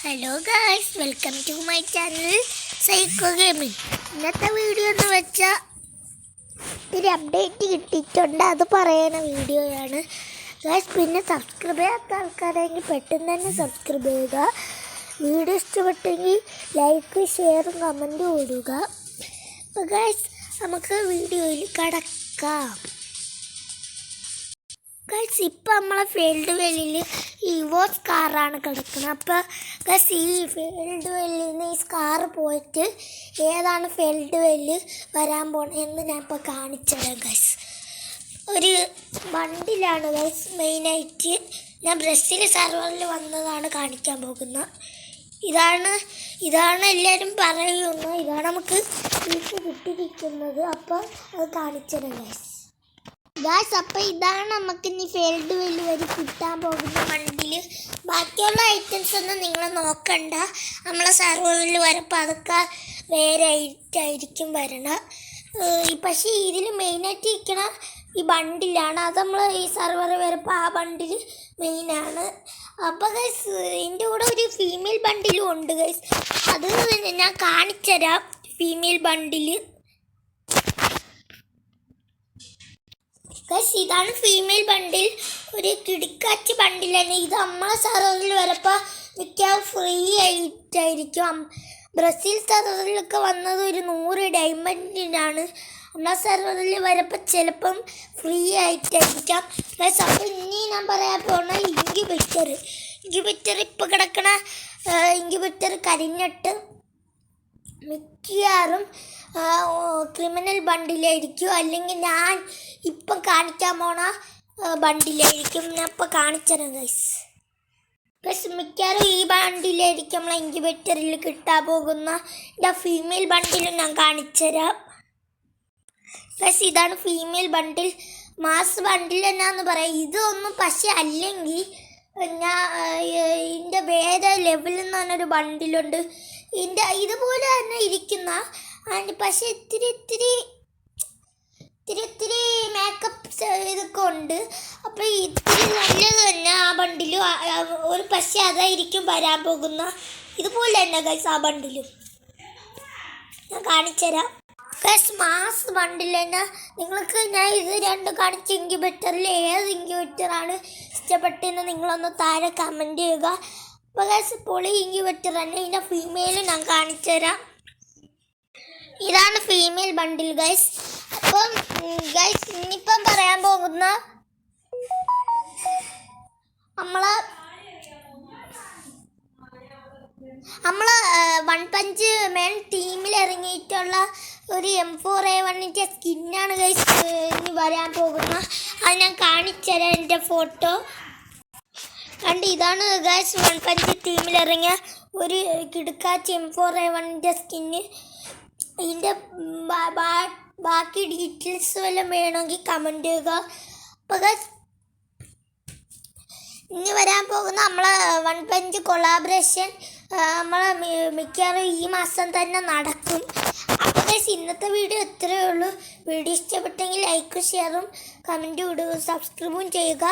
Hello guys, welcome to my channel psycho gaming. ഇന്നത്തെ video എന്ന് വെച്ചാൽ ഒരു അപ്ഡേറ്റ് കിട്ടിയിട്ടുണ്ട്, അത് പറയുന്ന വീഡിയോയാണ് ഗായ്സ്. പിന്നെ സബ്സ്ക്രൈബ് ചെയ്യാത്ത ആൾക്കാരെങ്കിൽ പെട്ടെന്ന് തന്നെ സബ്സ്ക്രൈബ് ചെയ്യുക. വീഡിയോ ഇഷ്ടപ്പെട്ടെങ്കിൽ ലൈക്ക് ഷെയറും കമൻറ്റും കൊടുക്കുക. അപ്പോൾ ഗായ്സ്, നമുക്ക് വീഡിയോയിൽ കടക്കാം. ഗൈസ്, ഇപ്പം നമ്മളെ ഫീൽഡ് വെല്ലിൽ ഇവോസ് കാറാണ് കിടക്കുന്നത്. അപ്പോൾ ഗൈസ്, ഈ ഫീൽഡ് വെല്ലിൽ നിന്ന് ഈ കാർ പോയിട്ട് ഏതാണ് ഫീൽഡ് വെല്ല് വരാൻ പോണതെന്ന് ഞാൻ ഇപ്പോൾ കാണിച്ചുതരാം ഗൈസ്. ഒരു ബണ്ടിലാണ് ഗൈസ്. മെയിനായിട്ട് ഞാൻ ബ്രസീൽ സെർവറിൽ വന്നതാണ് കാണിക്കാൻ പോകുന്നത്. ഇതാണ് എല്ലാവരും പറയുന്നത്. ഇതാണ് നമുക്ക് വീട്ടിൽ കിട്ടിയിരിക്കുന്നത്. അപ്പോൾ അത് കാണിച്ചുതരാം ഗൈസ്. അപ്പോൾ ഇതാണ് നമുക്ക് ഇനി ഫീൽഡ് വെല്ല് വരെ കിട്ടാൻ പോകുന്ന വണ്ടിയിൽ. ബാക്കിയുള്ള ഐറ്റംസ് ഒന്നും നിങ്ങൾ നോക്കണ്ട. നമ്മളെ സെർവറിൽ വരപ്പോൾ അതൊക്കെ വേറെ ആയിട്ടായിരിക്കും വരണം. പക്ഷേ ഇതിൽ മെയിനായിട്ട് ഇരിക്കണ ഈ ബണ്ടിലാണ്. അത് നമ്മൾ ഈ സെർവർ വരപ്പോൾ ആ ബണ്ടിൽ മെയിനാണ്. അപ്പോൾ ഗൈസ്, ഇതിൻ്റെ കൂടെ ഒരു ഫീമെയിൽ ബണ്ടിലും ഉണ്ട് ഗൈസ്. അത് ഞാൻ കാണിച്ചുതരാം. ഫീമെയിൽ ബണ്ടിൽ ഗൈസ്, ഇതാണ് ഫീമെയിൽ ബണ്ടിൽ. ഒരു കിടിക്കാച്ച് ബണ്ടിലാണ് ഇത്. നമ്മളെ സെർവറിൽ വരപ്പോൾ മിക്കവാറും ഫ്രീ ആയിട്ടായിരിക്കും. ബ്രസീൽ സെർവറിലൊക്കെ വന്നത് ഒരു 100 ഡയമണ്ടിനാണ്. നമ്മളെ സെർവറിൽ വരപ്പോൾ ചിലപ്പം ഫ്രീ ആയിട്ടായിരിക്കാം ഗൈസ്. അപ്പോൾ ഇനി ഞാൻ പറയാൻ പോകുന്ന ഇൻക്യുബേറ്റർ ഇപ്പോൾ കിടക്കണ ഇൻക്യുബേറ്റർ കരിഞ്ഞിട്ട് മിക്കവാറും ക്രിമിനൽ ബണ്ടിലായിരിക്കും, അല്ലെങ്കിൽ ഞാൻ ഇപ്പം കാണിക്കാൻ പോണ ബണ്ടിലായിരിക്കും. ഞാൻ ഇപ്പം കാണിച്ചുതരാം ഗൈസ്. മിക്കവാറും ഈ ബണ്ടിലായിരിക്കും നമ്മളെ ഇൻക്യുബേറ്ററിൽ കിട്ടാൻ പോകുന്ന ഫീമെയിൽ ബണ്ടിലും ഞാൻ കാണിച്ചുതരാം ഗൈസ്. ഇതാണ് ഫീമെയിൽ ബണ്ടിൽ. മാസ് ബണ്ടിൽ എന്നാന്ന് പറയാം. ഇതൊന്നും പക്ഷേ അല്ലെങ്കിൽ ഇതിൻ്റെ വേറെ ലെവലിൽ എന്ന് പറഞ്ഞൊരു ബണ്ടിലുണ്ട്. ഇതുപോലെ തന്നെ ഇരിക്കുന്ന പക്ഷേ ഇത്തിരി മേക്കപ്പ് ഇതൊക്കെ ഉണ്ട്. അപ്പോൾ ഇത്തിരി നല്ലത് തന്നെ ആ ബണ്ടിലും. ഒരു പക്ഷേ അതായിരിക്കും വരാൻ പോകുന്ന ഇതുപോലെ തന്നെ ഗൈസ്. ആ ബണ്ടിലും ഞാൻ കാണിച്ചുതരാം ഗൈസ്. മാസ് ബണ്ടിൽ തന്നെ നിങ്ങൾക്ക് ഞാൻ ഇത് രണ്ടും കാണിച്ച ഇൻക്യുബേറ്ററിൽ ഏത് ഇൻക്യുബേറ്ററാണ് ഇഷ്ടപ്പെട്ടതെന്ന് നിങ്ങളൊന്ന് താഴെ കമൻറ്റ് ചെയ്യുക. അപ്പോൾ ഗൈസ്, പൊളി ഇൻക്യുബേറ്റർ തന്നെ. ഇതിൻ്റെ ഫീമെയിൽ ഞാൻ കാണിച്ചുതരാം. ഇതാണ് ഫീമെയിൽ ബണ്ടിൽ ഗൈസ്. അപ്പം ഗൈസ്, ഇനിയിപ്പം പറയാൻ പോകുന്ന നമ്മളെ വൺ പഞ്ച് മാൻ ടീമിൽ ഇറങ്ങിയിട്ടുള്ള ഒരു M4A1 സ്കിന്നാണ് ഗൈസ് ഇനി വരാൻ പോകുന്ന. അത് ഞാൻ കാണിച്ചുതരാം എൻ്റെ ഫോട്ടോ കണ്ട്. ഇതാണ് ഗൈസ് വൺ പഞ്ച് ടീമിൽ ഇറങ്ങിയ ഒരു കിടുക്കാച്ച് M4A1 സ്കിന്ന്. ഇതിൻ്റെ ബാക്കി ഡീറ്റെയിൽസ് വല്ലതും വേണമെങ്കിൽ കമൻറ്റ് ചെയ്യുക. അപ്പോൾ ഗൈസ്, ഇനി വരാൻ പോകുന്ന നമ്മളെ വൺ പഞ്ച് കൊളാബറേഷൻ നമ്മളെ മിക്കവാറും ഈ മാസം തന്നെ നടക്കും. അപ്പോൾ ഗൈസ്, ഇന്നത്തെ വീഡിയോ ഇത്രയേ ഉള്ളൂ. വീഡിയോ ഇഷ്ടപ്പെട്ടെങ്കിൽ ലൈക്കും ഷെയറും കമൻറ്റും ഇടുക, സബ്സ്ക്രൈബും ചെയ്യുക.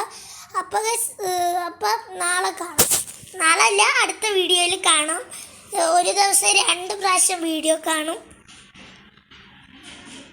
അപ്പോൾ ഗൈസ്, അപ്പം നാളെ കാണാം. നാളെ അല്ല, അടുത്ത വീഡിയോയിൽ കാണാം. ഒരു ദിവസം 2 പ്രാവശ്യം വീഡിയോ കാണും.